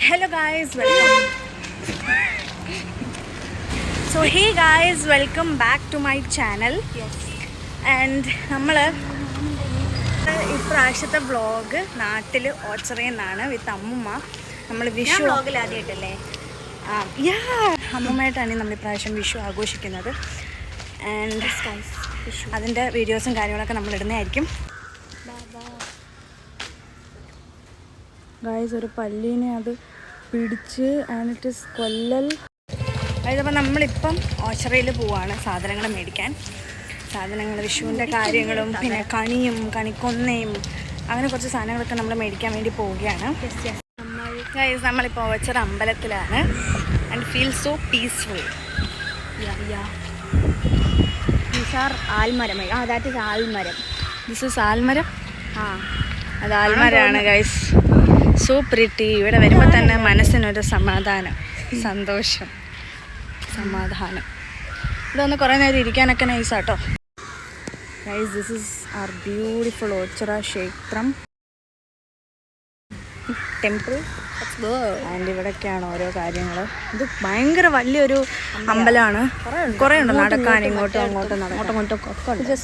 Hello guys, welcome. So hey guys, welcome back to my channel. Yes. And നമ്മൾ ഇപ്രാവശ്യത്തെ vlog നാട്ടിൽ ഓച്ചറയിൽ നിന്നാണ് വിത്ത് അമ്മുമ്മ. നമ്മൾ വിഷു വ്ളോഗിൽ ആദ്യമായിട്ടല്ലേ? അമ്മുമ്മയായിട്ടാണ് നമ്മൾ ഇപ്രാവശ്യം വിഷു ആഘോഷിക്കുന്നത്. ആൻഡ് അതിൻ്റെ വീഡിയോസും കാര്യങ്ങളൊക്കെ നമ്മൾ ഇടുന്നതായിരിക്കും. ഗായ്സ്, ഒരു പല്ലീനെ അത് പിടിച്ച് ആൻഡ് കൊല്ലൽ. അതായത് അപ്പോൾ നമ്മളിപ്പം ഓച്ചറയിൽ പോവാണ് സാധനങ്ങൾ മേടിക്കാൻ. സാധനങ്ങൾ വിഷുവിൻ്റെ കാര്യങ്ങളും പിന്നെ കണിയും കണിക്കൊന്നയും അങ്ങനെ കുറച്ച് സാധനങ്ങളൊക്കെ നമ്മൾ മേടിക്കാൻ വേണ്ടി പോവുകയാണ്. ഗായ്സ്, നമ്മളിപ്പോൾ ഓച്ചറ അമ്പലത്തിലാണ്. And feel so peaceful. ആൽമരം. ദാറ്റ് ഈസ് ആൽമരം. ദിസ് ഈസ് ആൽമരം. അത് ആൽമരമാണ് ഗൈസ്. So pretty. ഇവിടെ വരുമ്പോൾ തന്നെ മനസ്സിനൊരു സമാധാനം, സന്തോഷം, സമാധാനം. ഇവിടെ ഒന്ന് കുറേ നേരം ഇരിക്കാനൊക്കെ നൈസാട്ടോ. Guys, this is our beautiful Oachira ക്ഷേത്രം ടെമ്പിൾ. ആൻഡ് ഇവിടെയൊക്കെയാണ് ഓരോ കാര്യങ്ങൾ. ഇത് ഭയങ്കര വലിയൊരു അമ്പലമാണ്. കുറേ ഉണ്ട് നടക്കാൻ, ഇങ്ങോട്ടും അങ്ങോട്ടും അങ്ങോട്ടും ഒക്കെ ഉണ്ട്.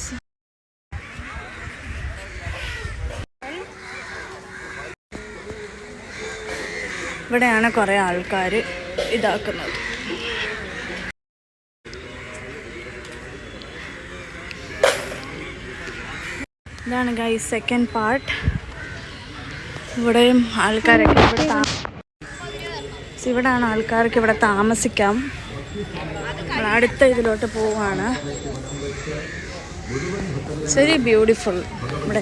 ഇവിടെയാണ് കുറേ ആൾക്കാർ ഇതാക്കുന്നത്. ഇതാണ് ഗൈസ് സെക്കൻഡ് പാർട്ട്. ഇവിടെയും ആൾക്കാരൊക്കെ ഇവിടെയാണ് ആൾക്കാർക്ക് ഇവിടെ താമസിക്കാം. അടുത്ത ഇതിലോട്ട് പോവാണ്. Very beautiful. ഇവിടെ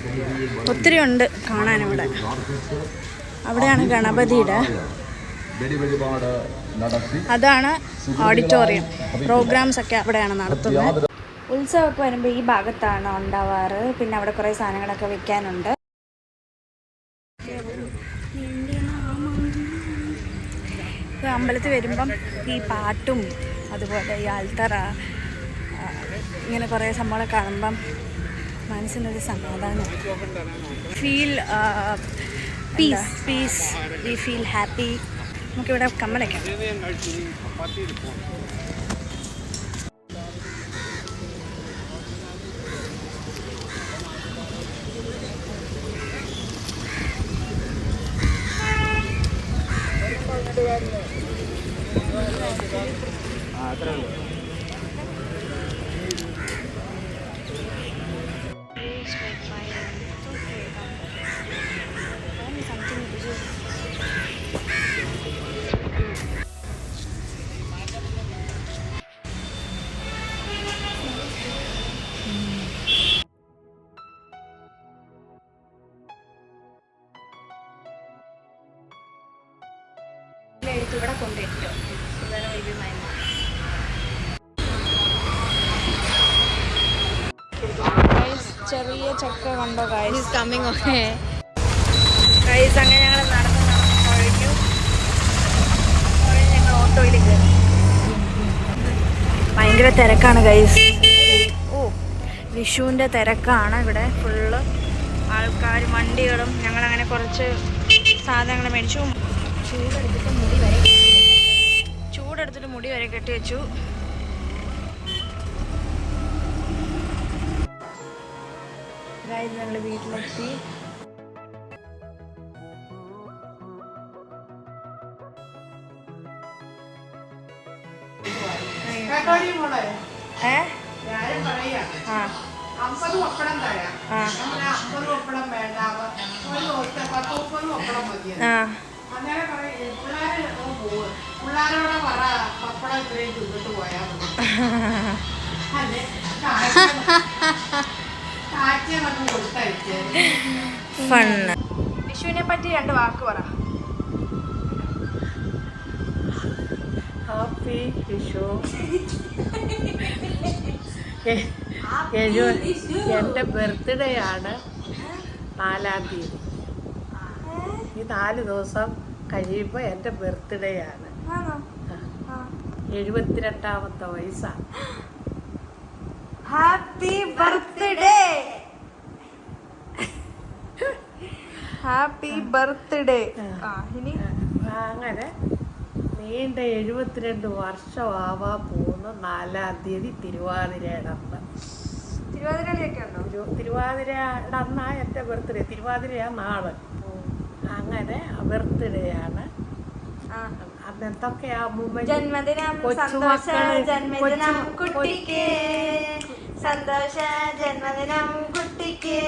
ഒത്തിരി ഉണ്ട് കാണാനിവിടെ. അവിടെയാണ് ഗണപതിയുടെ, അതാണ് ഓഡിറ്റോറിയം. പ്രോഗ്രാംസ് ഒക്കെ അവിടെയാണ് നടത്തുന്നത്. ഉത്സവമൊക്കെ വരുമ്പോൾ ഈ ഭാഗത്താണ് ഉണ്ടാവാറ്. പിന്നെ അവിടെ കുറേ സാധനങ്ങളൊക്കെ വിൽക്കാനുണ്ട്. അമ്പലത്തിൽ വരുമ്പം ഈ പാട്ടും അതുപോലെ ഈ ആൽത്തറ ഇങ്ങനെ കുറേ സംഭവങ്ങളൊക്കെ കാണുമ്പം മനസ്സിനൊരു സമാധാനം. Feel peace. We feel happy. നമുക്കിവിടെ കമ്മലൊക്കെ ഇവിടെ കൊണ്ടുവരുമല്ലോ. ചെറിയ ചക്ക കണ്ടോ ഗൈസ്? കമ്മിങ്. ഓക്കെ ഗൈസ്, അങ്ങനെ ഞങ്ങൾ നടന്ന് കഴിഞ്ഞു. ഞങ്ങൾ ഓട്ടോയിൽ കയറി. ഭയങ്കര തിരക്കാണ് ഗൈസ്. വിഷുവിൻ്റെ തിരക്കാണ് ഇവിടെ. ഫുള്ള് ആൾക്കാർ, വണ്ടികളും. ഞങ്ങളങ്ങനെ കുറച്ച് സാധനങ്ങൾ മേടിച്ചു. ചൂടെടുത്തിട്ട് മുടി വരെ കെട്ടി വെച്ചു. ഞങ്ങൾ വീട്ടിലെത്തി. ഫണ്ണ്. വിഷുവിനെ പറ്റി 2 വാക്ക് പറ. ഹാപ്പി വിഷു. എൻ്റെ ബർത്ത്ഡേ ആണ് 4-ാം തീയതി. ഈ 4 ദിവസം കഴിയുമ്പോൾ എൻ്റെ ബർത്ത്ഡേ ആണ്. 72ാമത്തെ വയസ്സാണ്. Happy birthday. Happy birthday. ഇനി അങ്ങനെ നീണ്ട 72 വർഷമാവാൻ പോകുന്നു. 4-ാം തീയതി തിരുവാതിരയുടെ അന്ന്. തിരുവാതിരയൊക്കെ ഉണ്ടോ? തിരുവാതിരയുടെ അന്നാ എൻ്റെ ബർത്ത്ഡേ. തിരുവാതിരയാ നാളെ. അങ്ങനെ ബർത്ത്ഡേ ആണ്. അന്ന് എന്തൊക്കെയാ ജന്മദിനം സന്തോഷ ജന്മദിനം കുട്ടിക്ക്, സന്തോഷ ജന്മദിനം കുട്ടിക്ക്,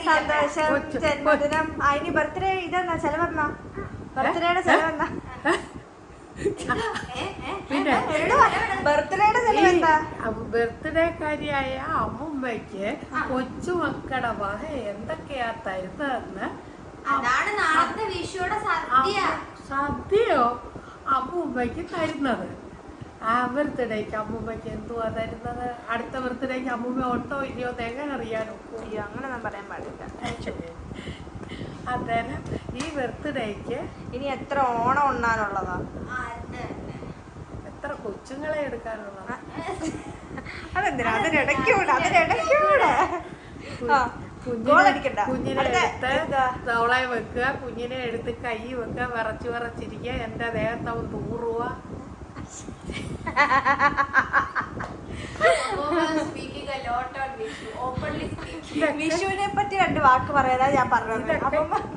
സന്തോഷം ജന്മദിനം. ഇനി ബർത്ത്ഡേ ഇതെന്നാ ചെലവെന്നാ? ബർത്ത്ഡേയുടെ ചെലവെന്നാ? പിന്നെ ബർത്ത്ഡേയുടെ ചെലവെന്താ? ബർത്ത്ഡേക്കാരിയായ അമ്മുമ്മയ്ക്ക് കൊച്ചുമക്കളുടെ വക എന്തൊക്കെയാ തരുന്നതെന്ന്. സദ്യയോ അമ്മുമ്മയ്ക്ക് തരുന്നത്? ആ ബർത്ത്ഡേക്ക് അമ്മുമ്മയ്ക്ക് എന്തുവാ തരുന്നത്? അടുത്ത ബർത്ത്ഡേക്ക് അമ്മുമ്മ ഒട്ടോ ഇല്ലയോ എങ്ങനെ അറിയാനോ? അങ്ങനെ ഞാൻ പറയാൻ പാടില്ല. അന്നേരം ഈ ബർത്ത്ഡേക്ക് ഇനി എത്ര ഓണം ഉണ്ണാനുള്ളതാ? എത്ര കൊച്ചുങ്ങളെ എടുക്കാനുള്ളതാ? അതെന്തിനാ? അതിനിടയ്ക്കൂടെ കുഞ്ഞിനെ എടുത്ത് തവളെ വെക്കുക, കുഞ്ഞിനെ എടുത്ത് കൈ വെക്കുക, വിറച്ചിരിക്കുക, എന്റെ ദേഹത്തവൻ തൂറുക. വിഷുവിനെ പറ്റി 2 വാക്ക് പറയാനാ ഞാൻ പറഞ്ഞത്.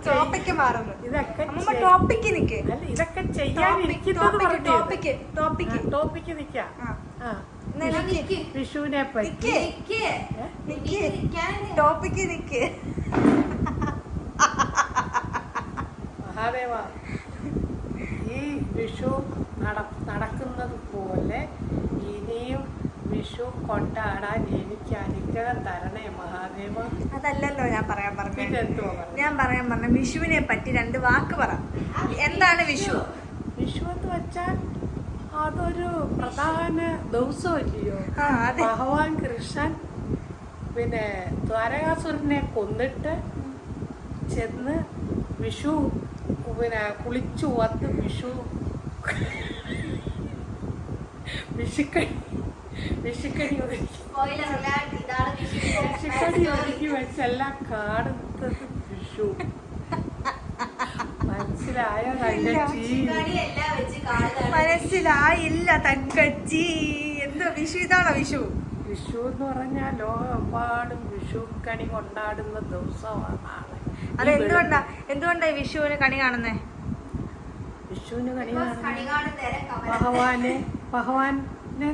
ടോപ്പിക്ക് മാറുന്നു. ടോപ്പിക്ക് നിക്ക്. ഇതൊക്കെ ചെയ്യാനിരിക്കുന്നത് ടോപ്പിക്ക് നിക്കാം. വിഷുവിനെ പറ്റി ടോപ്പിക്ക് നിക്ക്. മഹാദേവ, ഈ വിഷു നടക്കുന്നത് പോലെ ഇനിയും വിഷു കൊണ്ടാടാൻ എനിക്ക് അനുഗ്രഹം തരണേ മഹാദേവ. അതല്ലല്ലോ ഞാൻ പറയാൻ പറഞ്ഞ വിഷുവിനെ പറ്റി 2 വാക്ക് പറ. എന്താണ് വിഷു? വിഷു എന്ന് വെച്ചാൽ അതൊരു പ്രധാന ദിവസമല്ലയോ? ഭഗവാൻ കൃഷ്ണൻ പിന്നെ ദ്വാരകാസുരനെ കൊന്നിട്ട് ചെന്ന് വിഷു പിന്നെ കുളിച്ചു വന്ന് വിഷുക്കണി ഒരുക്കി വെച്ചെല്ലാം കാണുന്നത് വിഷു. മനസ്സിലായില്ല തങ്കച്ചി. എന്തോ വിഷു? ഇതാണോ വിഷു? വിഷു എന്ന് പറഞ്ഞാൽ ലോകമെമ്പാടും വിഷുക്കണി കൊണ്ടാടുന്ന ദിവസമാണ്. അത് എന്തുകൊണ്ടാ വിഷുവിന് കണി കാണുന്നേ? വിഷുവിന് കണി ഭഗവാനെ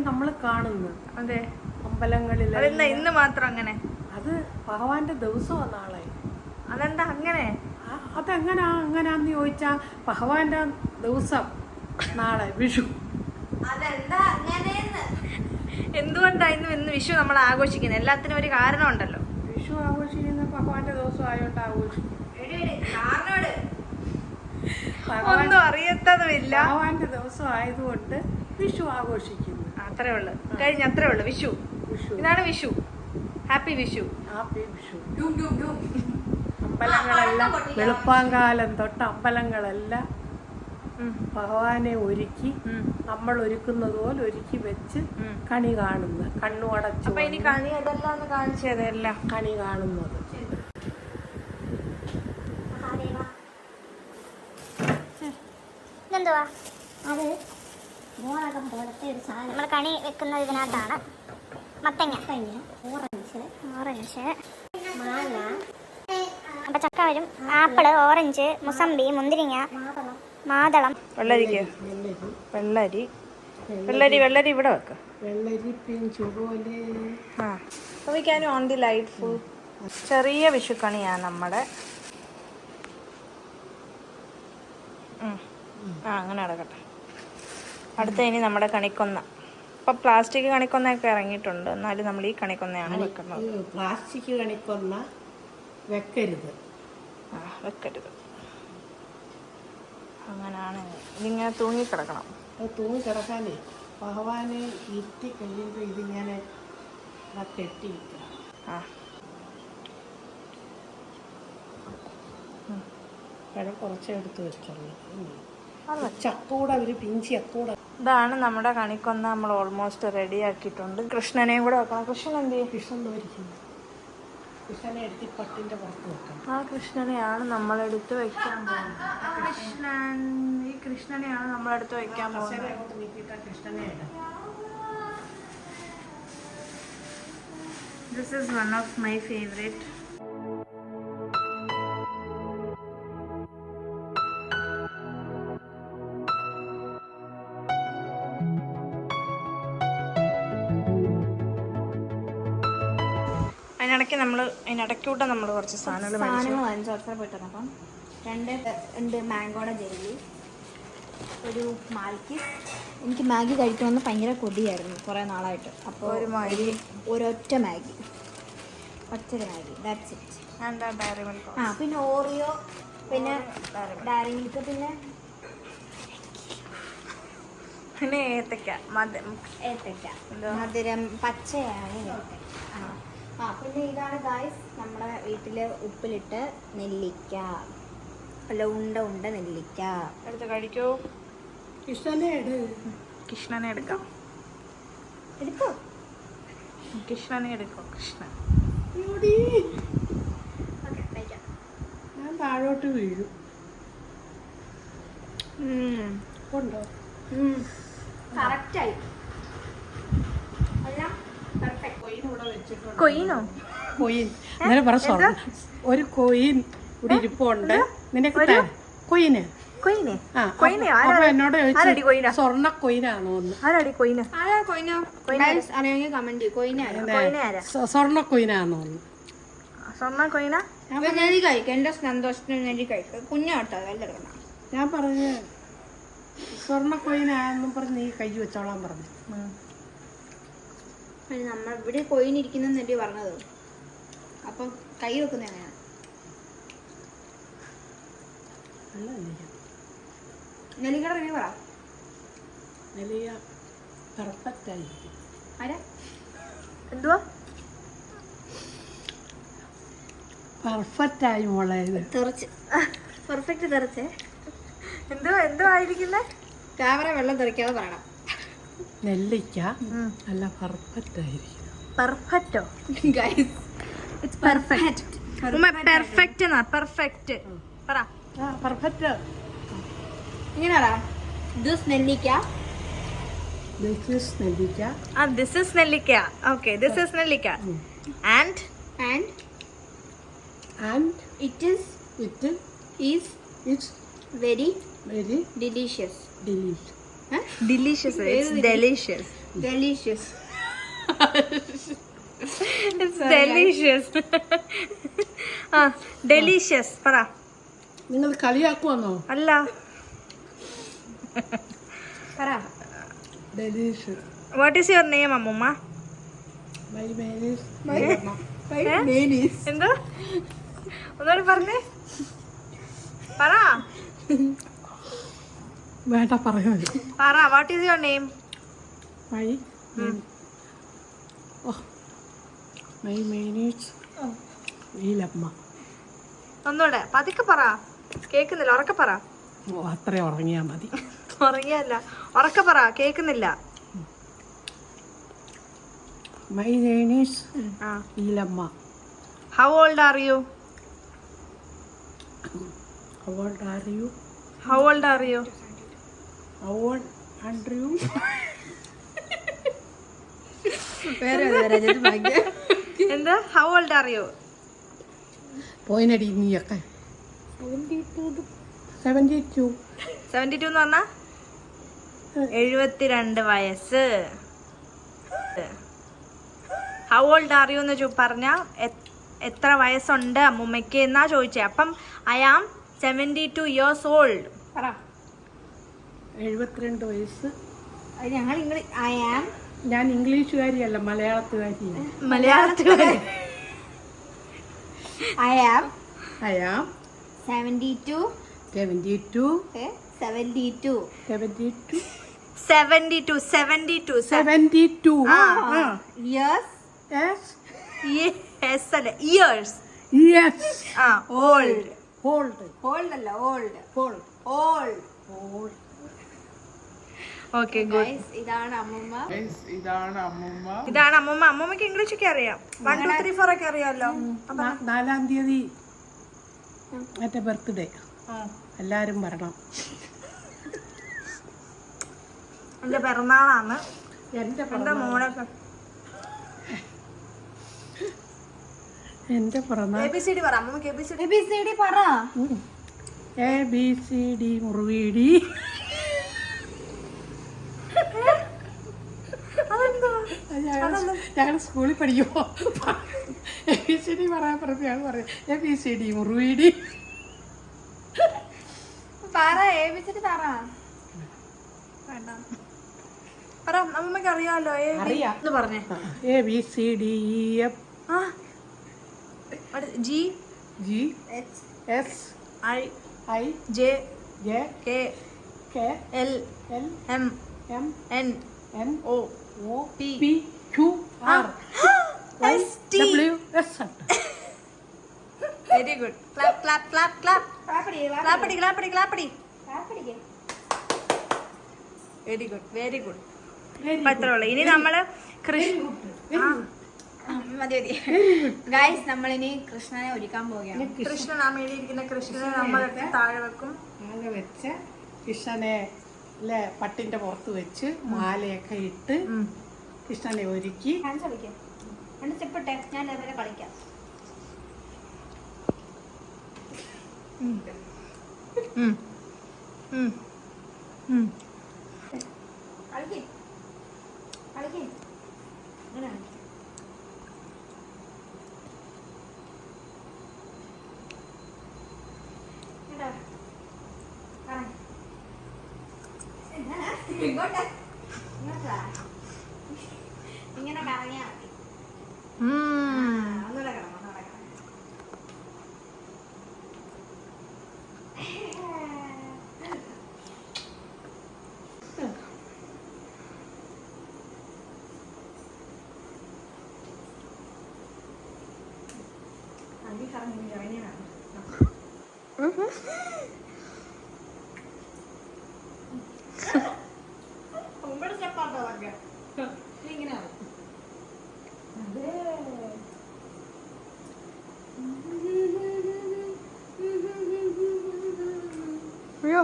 നമ്മൾ കാണുന്നു. അതെ, അമ്പലങ്ങളിൽ. ഇന്ന് മാത്രം അങ്ങനെ? അത് ഭഗവാന്റെ ദിവസമാണ് നാളെ. അതെന്താ അങ്ങനെ? അങ്ങനാന്ന് ചോദിച്ചാ ഭഗവാന്റെ ദിവസം നാളെ വിഷു. എന്തുകൊണ്ടാ ഇന്ന് വിഷു നമ്മൾ ആഘോഷിക്കുന്നത്? എല്ലാത്തിനും ഒരു കാരണം ഉണ്ടല്ലോ. വിഷു ആഘോഷിക്കുന്ന ഭഗവാന്റെ ദിവസം ആയോണ്ട് ആഘോഷിക്കും. ഒന്നും അറിയത്തതുമില്ല. ഭഗവാന്റെ ദിവസം ആയതുകൊണ്ട് വിഷു ആഘോഷിക്കുന്നു. അത്രേ ഉള്ളു. അത്രേ ഉള്ളു. വിഷു. ഇതാണ് വിഷു. ഹാപ്പി വിഷു. അമ്പലങ്ങളെല്ലാം വെളുപ്പാങ്കാലം തൊട്ട് അമ്പലങ്ങളെല്ലാം ഭഗവാനെ ഒരുക്കി നമ്മൾ ഒരുക്കുന്നത് പോലെ ഒരുക്കി വെച്ച് കണി കാണുന്നു. കണ്ണു അടച്ചു കണി കാണുന്നത്. എന്തുവാ അത്? മോളകം പോലത്തെ ഒരു സാധനം നമ്മൾ കണി വെക്കുന്നത് ഇതിനകത്താണ്. മത്തങ്ങ, ഓറഞ്ച്, മാങ്ങ, അപ്പൊ ചക്ക വരും, ആപ്പിള്, ഓറഞ്ച്, മുസമ്പി, മുന്തിരിങ്ങ, മാതളം, വെള്ളരി ഇവിടെ വെക്ക. On the light full. ചെറിയ വിഷുക്കണിയാണ് നമ്മുടെ. അങ്ങനെ നടക്കട്ടെ. അടുത്ത ഇനി നമ്മുടെ കണിക്കൊന്ന. ഇപ്പൊ പ്ലാസ്റ്റിക് കണിക്കൊന്നൊക്കെ ഇറങ്ങിയിട്ടുണ്ട്, എന്നാലും നമ്മൾ ഈ കണിക്കൊന്നയാണ് വെക്കുന്നത്. പ്ലാസ്റ്റിക് കണിക്കൊന്ന വെക്കരുത്. അങ്ങനെയാണ്. ഇതിങ്ങനെ തൂങ്ങിക്കിടക്കണം. തൂങ്ങിക്കിടക്കാനേ ഭഗവാനെ ഇരുത്തി കഴിയുമ്പോൾ ഇതിങ്ങനെ കെട്ടിയിരിക്കണം. കുറച്ചെടുത്ത് വെച്ചോളൂ. ചക്കൂടെ ഒരു പിഞ്ചി ചക്കൂടെ. ഇതാണ് നമ്മുടെ കണിക്കൊന്ന. നമ്മൾ ഓൾമോസ്റ്റ് റെഡി ആക്കിയിട്ടുണ്ട്. കൃഷ്ണനെയും കൂടെ വെക്കണം. കൃഷ്ണൻ എന്ത് ചെയ്യും? കൃഷ്ണൻ കൃഷ്ണനെ എടുത്ത് പട്ടിന്റെ പുറത്ത് വെക്കാം. ആ കൃഷ്ണനെയാണ് നമ്മളെടുത്ത് വെക്കാൻ പോകുന്നത്. ഈ കൃഷ്ണനെയാണ് നമ്മളെടുത്ത് വെക്കാൻ പോകുന്നത്. അങ്ങോട്ട് നീക്കിയിട്ട് കൃഷ്ണനെ ഇടാം. This is one of my favorite. അതിനിടയ്ക്കൂടെ നമ്മൾ കുറച്ച് സാധനങ്ങൾ വാങ്ങിച്ചു. അവസരം പോയിട്ട് അപ്പം രണ്ട് മാംഗോയുടെ ജെല്ലി, ഒരു മാൽക്കി. എനിക്ക് മാഗി കഴിക്കണമെന്ന് ഭയങ്കര കൊതിയായിരുന്നു കുറേ നാളായിട്ട്. അപ്പോൾ ഒരൊറ്റ മാഗി, ഒറ്റൊരു മാഗി, ദാറ്റ്സ് ഇറ്റ്. ആ പിന്നെ ഓറിയോ, പിന്നെ ഡയറി മിൽക്ക്, പിന്നെ ഏത്തക്ക മധുരം പച്ചയാണ് ഏത്തക്ക. ആ പിന്നെ ഇതാണ് ഗായ്സ് നമ്മുടെ വീട്ടില് ഉപ്പിലിട്ട് നെല്ലിക്ക, അല്ല ഉണ്ട നെല്ലിക്ക. എടുത്ത് കഴിക്കൂ. കൃഷ്ണനെ എടുക്കാം. എടുക്കോ കൃഷ്ണനെ എടുക്കോ. കൃഷ്ണൻ ഞാൻ താഴോട്ട് വീഴും. ഉണ്ടോ? കറക്റ്റായി. കൊയിനോ? കൊയിൻ ഇന്നലെ പറ ഒരു കൊയിൻ ഇവിടെ ഇരിപ്പുണ്ട്. നിനക്ക് കൊയിന് അപ്പൊ എന്നോട് ചോദിച്ചു സ്വർണ്ണ കൊയിനാണോ? സ്വർണ്ണ കൊയിനാണോ? എന്റെ സന്തോഷത്തിന് കുഞ്ഞാട്ടോ എല്ലാവർക്കും. ഞാൻ പറഞ്ഞ സ്വർണ്ണ കൊയിനാണെന്നും പറഞ്ഞ് നീ കൈ വെച്ചോളാൻ പറഞ്ഞു. നമ്മൾ ഇവിടെ കൊയിനിരിക്കുന്നല്ലേ പറഞ്ഞത്. അപ്പം കൈ വെക്കുന്ന എങ്ങനെയാ? നെല്ലിക്കയുടെ റിവ്യൂ പറ. നെല്ലിക്ക പെർഫെക്റ്റ് ആയിരിക്കും. ആരാ എന്തുവാ പെർഫെക്റ്റ് ആയി മോളെ. ഇത് തെറിച്ച് പെർഫെക്റ്റ് തെറിച്ചേ. എന്തോ ആയിരിക്കുന്നേ? ക്യാമറ വെള്ളം തെറിക്കാതെ പറയണം. നെല്ലിക്ക നല്ല പെർഫെക്റ്റ് ആയിരിക്കും. പെർഫെക്റ്റോ ഗൈസ്? It's perfect. പെർഫെക്റ്റ് എന്നാ പെർഫെക്റ്റ് പറ. പെർഫെക്റ്റ് ഇങ്ങനെയാ. ദിസ് നെല്ലിക്ക. This is നെല്ലിക്ക. This is നെല്ലിക്ക. Okay, this is നെല്ലിക്ക. And it is very delicious. Delicious. It's delicious. It's delicious. Delicious പറ. നിങ്ങൾ കളിയാക്കുവാന്നോ? അല്ല പറ. Delicious. What is your name, അമ്മൂമ്മ? My name is എന്തോ ഒന്നുകൂടി പറഞ്ഞേ. പറ വേണ്ട പറയാ പറ. What is your name? My name is Neelamma. ഒന്നുകൂടെ പതുക്കെ പറ. കേൾക്കുന്നില്ല. ഉറക്കെ പറ. അത്ര ഉറങ്ങിയാ മതി. ഉറങ്ങിയല്ല, ഉറക്കെ പറ. കേൾക്കുന്നില്ല. My name is Neelamma. How old are you? How old are you? How old are you? How old are you? എന്താ? How old are you? പോയിനടി നീയൊക്കെ. 72. 72 എന്ന് പറഞ്ഞാ 72 വയസ്സ്. How old are you എന്ന് പറഞ്ഞ എത്ര വയസ്സുണ്ട് അമ്മൂമ്മയ്ക്ക് എന്നാ ചോദിച്ചേ. അപ്പം I am 72 years old. പറ. 72 വയസ്സ്. ഞാൻ ഇംഗ്ലീഷുകാരിയല്ല, മലയാളത്തുകാരിയാണ്. മലയാളത്തുകാരി. I am 72 years. Yes. Yes അല്ല, years. Yes. Old. Old. Old അല്ല, old. Old. Old. Old. Okay good. ഇതാണ് അമ്മൂമ്മ. ഇതാണ് അമ്മൂമ്മ. അമ്മൂമ്മക്ക് ഇംഗ്ലീഷ് ഒക്കെ അറിയാം. 1 2 3 4 ഒക്കെ അറിയാമല്ലോ. 4-ാം തീയതി മറ്റേ ബർത്ത്ഡേ എല്ലാരും വരണം. എന്റെ പിറന്നാളാണ്. എന്റെ മോനൊക്കെ എന്റെ പിറന്നാൾ. ABCD പറ അമ്മൂമ്മക്ക്. ABCD പറ. ABCD മുറുവീടി. ഞങ്ങൾ സ്കൂളിൽ പഠിക്കുമ്പോ ABCD പറയാൻ പറഞ്ഞ ഞങ്ങൾ പറയും ABCD മുറുവീടി. പറ ABCD പറ. വേണ്ട പറ അമ്മൂമ്മക്ക് അറിയാമല്ലോ. അറിയാം. എന്ന് പറഞ്ഞേ. ABCDEF G H I J K K L M M N N O P Q R S T. W S. Very good. Clap clap clap clap. ക്ലാപ്പടി ക്ലാപ്പടി ക്ലാപ്പടി. Very good very good. ഇപ്പൊ അത്ര ഉള്ളു. ഇനി നമ്മള് മതി മതി ഗൈസ്, നമ്മളിനി കൃഷ്ണനെ ഒരുക്കാൻ പോവുകയാണ്. കൃഷ്ണൻ ആ മേടിയിരിക്കുന്ന കൃഷ്ണനെ നമ്മൾ താഴെ വെക്കും. മാല വെച്ച കൃഷ്ണനെ പട്ടിന്റെ പുറത്ത് വെച്ച് മാലയൊക്കെ ഇട്ട് കൃഷ്ണനെ ഒരുക്കി. ചെപ്പിട്ടെ, ഞാൻ അതുപോലെ കളിക്കാം. കളിക്കേ കളിക്കേ. ഇങ്ങനെ കറങ്ങിയാ മതി. ഒന്നുകൂടെ കിടന്നു. അയ്യോ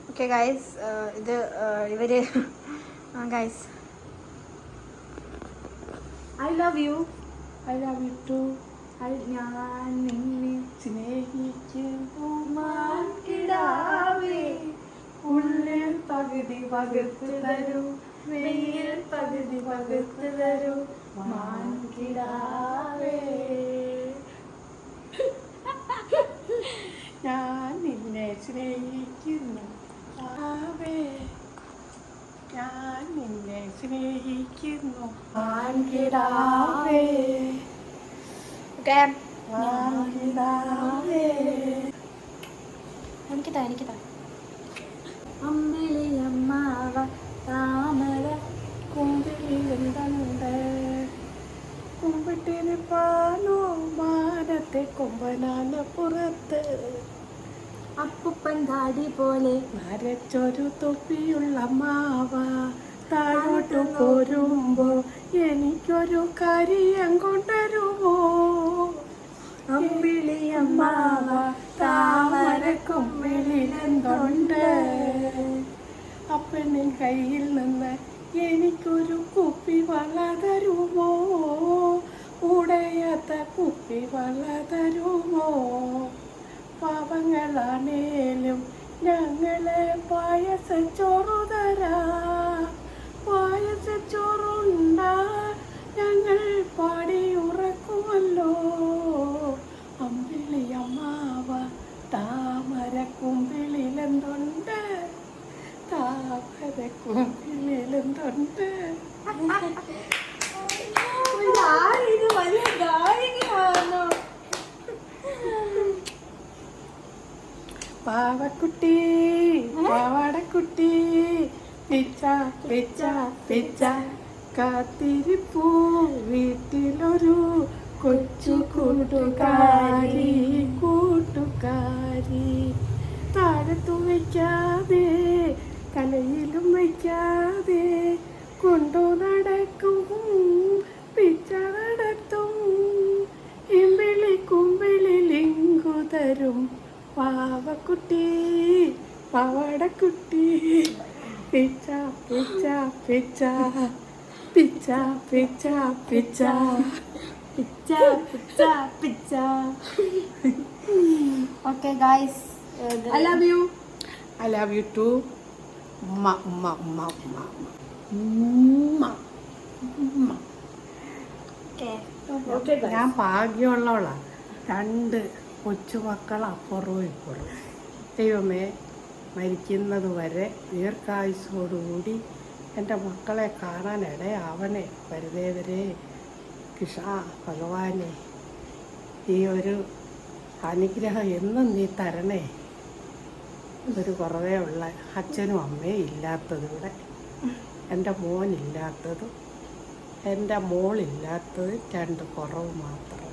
ഓക്കെ ഗൈസ്, ഇത് ഇവര് guys I love you. I love you too. ഞാൻ നിന്നെ സ്നേഹിക്കുന്നു മാൻകിടാവേ, ഉള്ളിൽ പകുതി പകുത്ത് തരൂ, വെയിൽ പകുതി പകുത്ത് തരൂ മാൻകിടാവേ. ഞാൻ നിന്നെ സ്നേഹിക്കുന്നു ആവേ, ഞാൻ നിന്നെ സ്നേഹിക്കുന്നു മാൻകിടാവേ. എനിക്കിതാ എനിക്കിതാ. അമ്പിളിയമ്മാവ താമര കുമ്പിളിലെന്തുണ്ട്, കുമ്പിട്ടിരിപ്പാനോ മാനത്തെ കൊമ്പനാന പുറത്ത്, അപ്പുപ്പൻ താടി പോലെ നരച്ചൊരു തൊപ്പിയുള്ള മാവ താഴോട്ടു പോരുമ്പോ എനിക്കൊരു കരിയം കൊണ്ടുവരുമോ. അമ്പിളിയമ്മാവ താമര കുമ്പിളിലെന്തുണ്ട്, അപ്പനിൻ കയ്യിൽ നിന്ന് എനിക്കൊരു കുപ്പി വള തരുമോ, ഉടയാത്ത കുപ്പി വള തരുമോ. പാവങ്ങളാണേലും ഞങ്ങളെ പായസച്ചോറു തരാ, പായസച്ചോറുണ്ട ഞങ്ങൾ പാടി ഉറക്കുമല്ലോ. അമ്പിളിയമ്മാവ താമര കുമ്പിളിലെന്തുണ്ട്, താമര കുമ്പിളിലെന്തുണ്ട്. ഇത് വലിയ ഗായികയാണോ? പാവക്കുട്ടി പാവാടക്കുട്ടി പിച്ച പിച്ച പിച്ച കാത്തിരിപ്പൂ, വീട്ടിലൊരു കൊച്ചു കൂട്ടുകാരി കൂട്ടുകാരി. എടുത്തു വയ്ക്കാതെ കലയിലും വയ്ക്കാതെ കൊണ്ടു നടക്കും പിച്ച നടത്തും ഇമ്പിളി കുമ്പിളിലിങ്കു തരും പാവക്കുട്ടി പാവാടക്കുട്ടി പിച്ച പിച്ച പിച്ച പിച്ച പിച്ച പിച്ച പിച്ച പിച്ച പിച്ച. Okay guys, I love you. I love you too. ഉമ്മ ഉമ്മ ഉമ്മ ഉമ്മ ഉമ്മ ഉമ്മ. ഞാൻ ഭാഗ്യമുള്ളവളാ. 2 കൊച്ചുമക്കൾ അപ്പുറവും ഇപ്പുറവും. ദൈവമേ, മരിക്കുന്നത് വരെ ദീർഘായുസ്സോടുകൂടി എൻ്റെ മക്കളെ കാണാനിടയാവണേ. വരുന്നവരെ കൃഷ്ണ ഭഗവാനെ, ഈ ഒരു അനുഗ്രഹം എന്നും നീ തരണേ. ഒരു കുറവേ ഉള്ള അച്ഛനും അമ്മയും ഇല്ലാത്തതിവിടെ, എൻ്റെ മോനില്ലാത്തതും എൻ്റെ മോളില്ലാത്തത് 2 കുറവ് മാത്രം.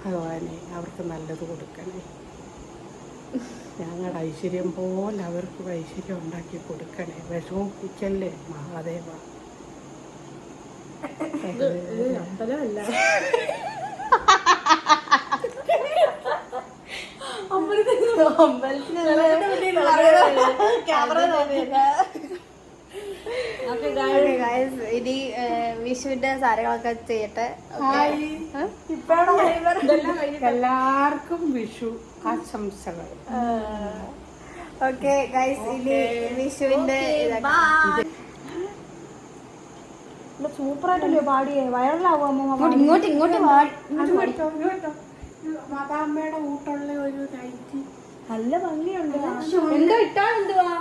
ഭഗവാനെ, അവർക്ക് നല്ലത് കൊടുക്കണേ. ഞങ്ങളുടെ ഐശ്വര്യം പോലെ അവർക്ക് ഐശ്വര്യം ഉണ്ടാക്കി കൊടുക്കണേ. വിഷമിപ്പിക്കല്ലേ മഹാദേവ. അമ്പലമല്ല, ഇനി വിഷുവിന്റെ സാധനങ്ങളൊക്കെ ചെയ്യട്ടെ. എല്ലാവർക്കും വിഷു ആശംസകൾ. ഓക്കെ ഗൈസ്, ഇനി വിഷുവിന്റെ സൂപ്പറായിട്ടല്ലേ പാടിയേ, വൈറലാവും അമ്മ. ഇങ്ങോട്ട് ഇങ്ങോട്ട് മതാമ്മയുടെ കൂട്ടുള്ള ഒരു നൈറ്റി നല്ല ഭംഗിയുണ്ട്. എന്തോ ഇട്ടാലെന്തുവാ,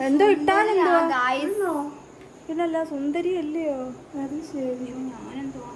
എന്തോ ഇട്ടാലെന്തുവാ, പിന്നല്ല സുന്ദരി അല്ലയോ. അത് ശരി. ഞാനെന്തുവാ